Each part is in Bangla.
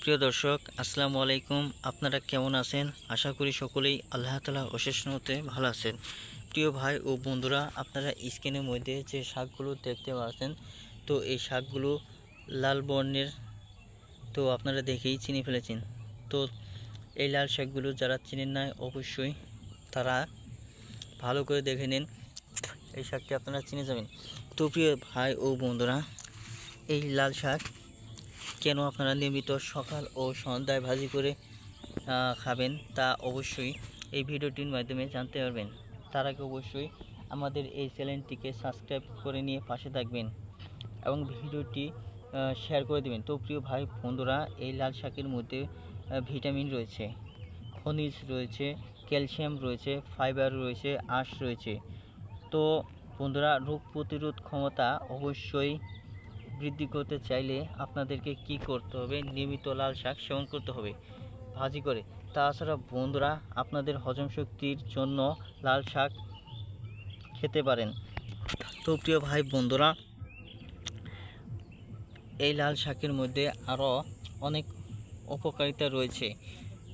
প্রিয় দর্শক, আসসালামু আলাইকুম। আপনারা কেমন আছেন? আশা করি সকলেই আল্লাহ তাআলার অশেষ রহমতে ভালো আছেন। প্রিয় ভাই ও বন্ধুরা, আপনারা স্ক্রিনের মধ্যে যে শাকগুলো দেখতে পাচ্ছেন, তো এই শাকগুলো লাল বর্ণের, তো আপনারা দেখেই চিনে ফেলেছেন। তো এই লাল শাকগুলো যারা চিনেন না, অবশ্যই তারা ভালো করে দেখে নিন, এই শাকটি আপনারা চিনে যাবেন। তো প্রিয় ভাই ও বন্ধুরা, এই লাল শাক কেন আপনারা নিয়মিত সকাল ও সন্ধ্যায় ভাজি করে খাবেন, তা অবশ্যই এই ভিডিওটির মাধ্যমে জানতে পারবেন। তার আগে অবশ্যই আমাদের এই চ্যানেলটিকে সাবস্ক্রাইব করে নিয়ে পাশে থাকবেন এবং ভিডিওটি শেয়ার করে দেবেন। তো প্রিয় ভাই বন্ধুরা, এই লাল শাকের মধ্যে ভিটামিন রয়েছে, খনিজ রয়েছে, ক্যালসিয়াম রয়েছে, ফাইবার রয়েছে, আঁশ রয়েছে। তো বন্ধুরা, রোগ প্রতিরোধ ক্ষমতা অবশ্যই বৃদ্ধি করতে চাইলে আপনাদেরকে কি করতে হবে? নিয়মিত লাল শাক সেবন করতে হবে ভাজি করে। তাছাড়া বন্ধুরা, আপনাদের হজম শক্তির জন্য লাল শাক খেতে পারেন। তো প্রিয় ভাই বন্ধুরা, এই লাল শাকের মধ্যে আরও অনেক উপকারিতা রয়েছে।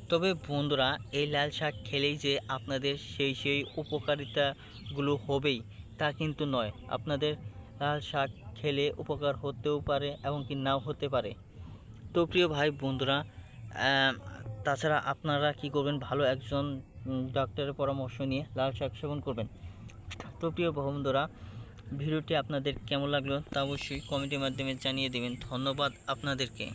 তবে বন্ধুরা, এই লাল শাক খেলেই যে আপনাদের সেই উপকারিতাগুলো হবেই তা কিন্তু নয়। আপনাদের লাল শাক খেলে উপকার হতেও পারে এবং কি নাও হতে পারে। তো প্রিয় ভাই বন্ধুরা, তাছাড়া আপনারা কি করবেন? ভালো একজন ডাক্তারের পরামর্শ নিয়ে লাল শাক সেবন করবেন। তো প্রিয় বন্ধুরা, ভিডিওটি আপনাদের কেমন লাগলো তা অবশ্যই কমেন্টের মাধ্যমে জানিয়ে দেবেন। ধন্যবাদ আপনাদেরকে।